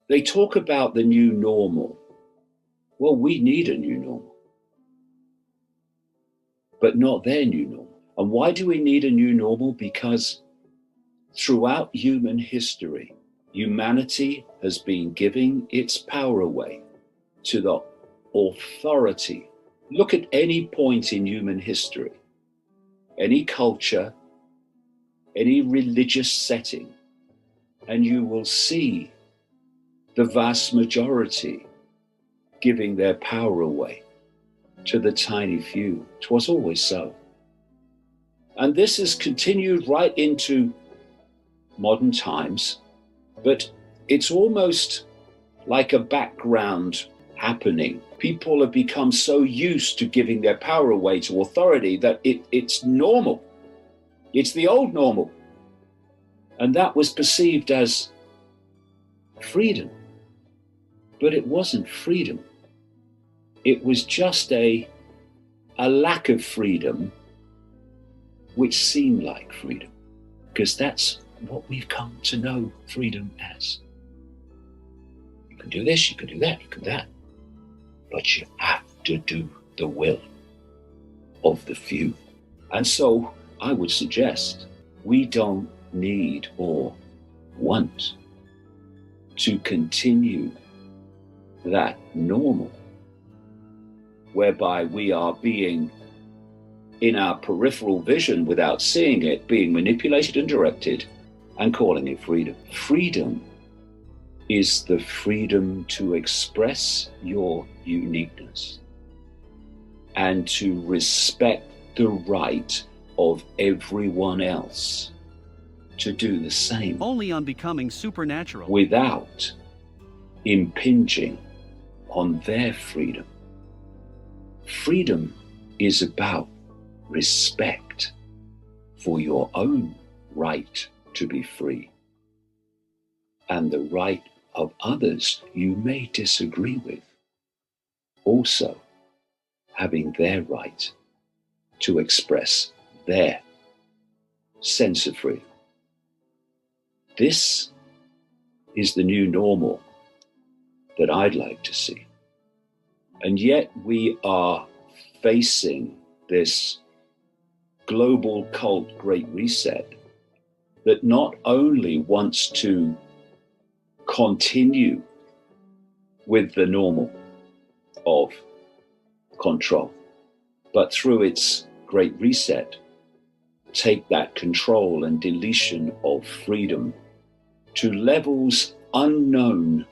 They talk about the new normal. Well, we need a new normal, but not their new normal. And why do we need a new normal? Because throughout human history, humanity has been giving its power away to the authority. Look at any point in human history, any culture, any religious setting, and you will see the vast majority giving their power away to the tiny few. 'Twas always so. And this has continued right into modern times, but it's almost like a background happening. People have become so used to giving their power away to authority that it's normal. It's the old normal. And that was perceived as freedom. But it wasn't freedom. It was just a lack of freedom, which seemed like freedom, because that's what we've come to know freedom as. You can do this, you can do that, you can that, but you have to do the will of the few. And so I would suggest we don't need or want to continue that normal whereby we are being, in our peripheral vision without seeing it, being manipulated and directed and calling it freedom. Freedom is the freedom to express your uniqueness and to respect the right of everyone else to do the same. Only on becoming supernatural. Without impinging on their freedom. Freedom is about respect for your own right to be free and the right of others you may disagree with also having their right to express their sense of freedom. This is the new normal that I'd like to see. And yet we are facing this global cult Great Reset that not only wants to continue with the normal of control, but through its Great Reset, take that control and deletion of freedom to levels unknown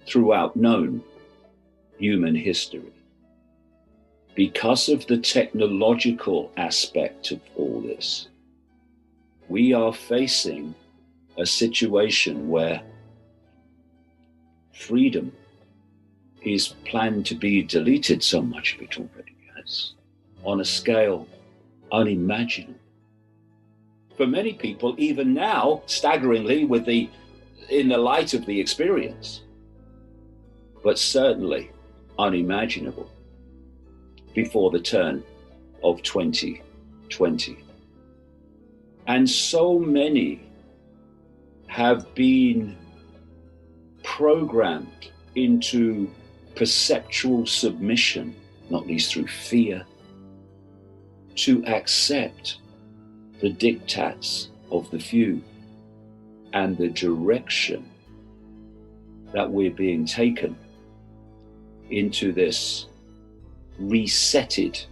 throughout known human history. Because of the technological aspect of all this, we are facing a situation where freedom is planned to be deleted. So much of it already has, on a scale unimaginable. For many people, even now, staggeringly, in the light of the experience, but certainly unimaginable before the turn of 2020. And so many have been programmed into perceptual submission, not least through fear, to accept the diktats of the few and the direction that we're being taken into this resetted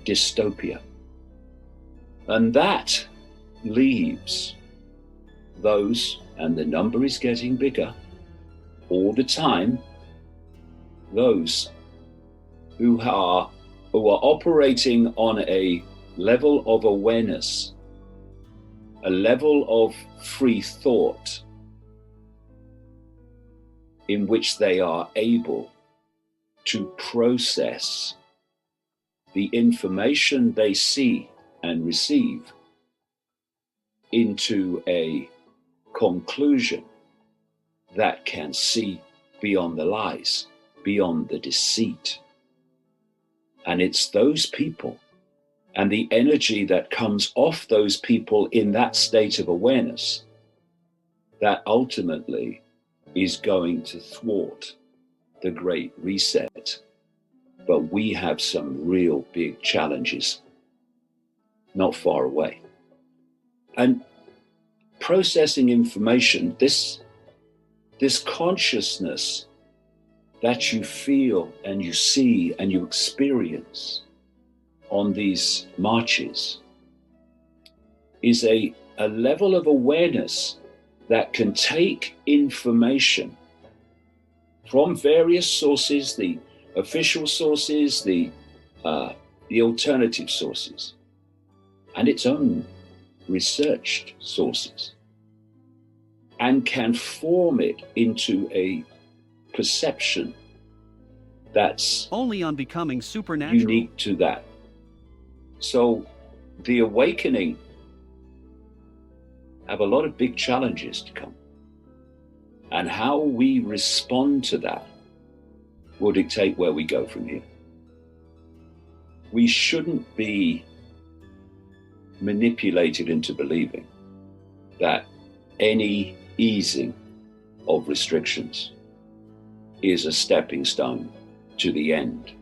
dystopia. And that leaves those, and the number is getting bigger all the time, those who are operating on a level of awareness, a level of free thought, in which they are able to process the information they see and receive into a conclusion that can see beyond the lies, beyond the deceit. And it's those people and the energy that comes off those people in that state of awareness that ultimately is going to thwart the Great Reset. But we have some real big challenges not far away. And processing information, this consciousness that you feel and you see and you experience on these marches is a level of awareness that can take information from various sources, the official sources, the alternative sources, and its own researched sources, and can form it into a perception that's only on Becoming Supernatural. Unique to that. So the awakening have a lot of big challenges to come. And how we respond to that will dictate where we go from here. We shouldn't be manipulated into believing that any easing of restrictions is a stepping stone to the end.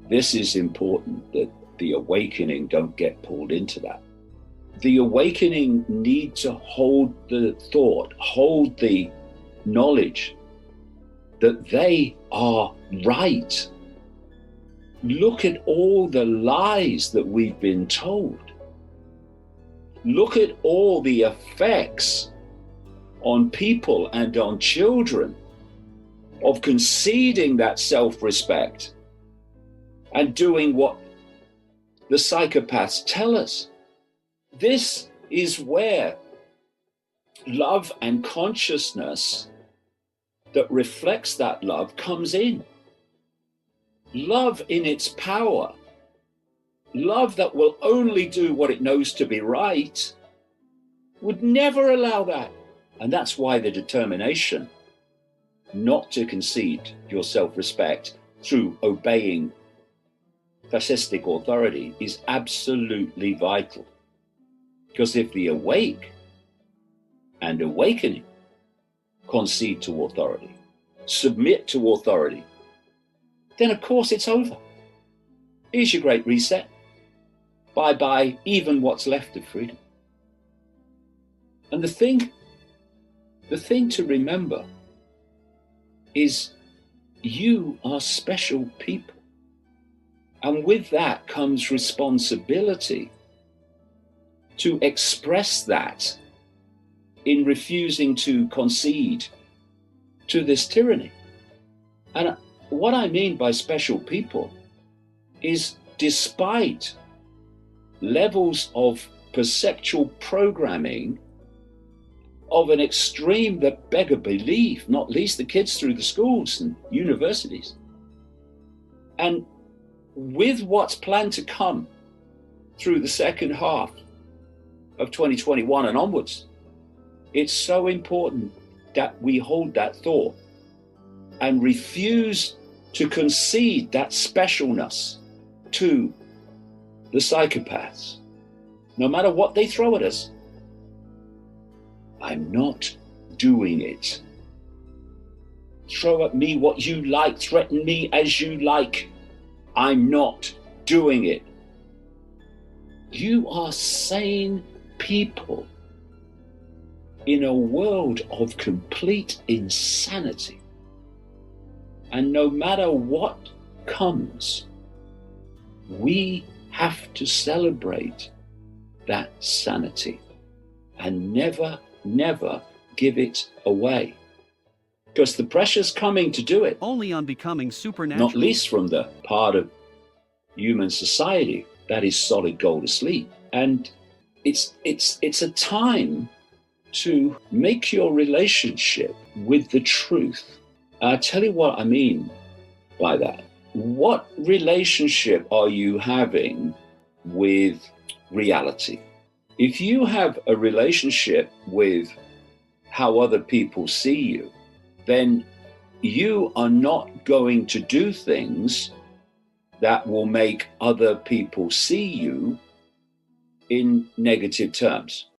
This is important, that the awakening don't get pulled into that. The awakening need to hold the thought, hold the knowledge that they are right. Look at all the lies that we've been told. Look at all the effects on people and on children of conceding that self-respect and doing what the psychopaths tell us. This is where love and consciousness that reflects that love comes in. Love in its power, love that will only do what it knows to be right, would never allow that. And that's why the determination not to concede your self-respect through obeying fascistic authority is absolutely vital. Because if the awake and awakening concede to authority, submit to authority, then of course it's over. Here's your Great Reset. Bye-bye, even what's left of freedom. And the thing to remember is you are special people. And with that comes responsibility to express that in refusing to concede to this tyranny. And what I mean by special people is, despite levels of perceptual programming of an extreme that beggar belief, not least the kids through the schools and universities, and with what's planned to come through the second half of 2021 and onwards, it's so important that we hold that thought and refuse to concede that specialness to the psychopaths, no matter what they throw at us. I'm not doing it. Throw at me what you like, threaten me as you like. I'm not doing it. You are sane people in a world of complete insanity. And no matter what comes, we have to celebrate that sanity and never give it away. Because the pressure's coming to do it. Only on Becoming Supernatural. Not least from the part of human society that is solid gold asleep. And it's a time to make your relationship with the truth. I'll tell you what I mean by that. What relationship are you having with reality? If you have a relationship with how other people see you, then you are not going to do things that will make other people see you in negative terms.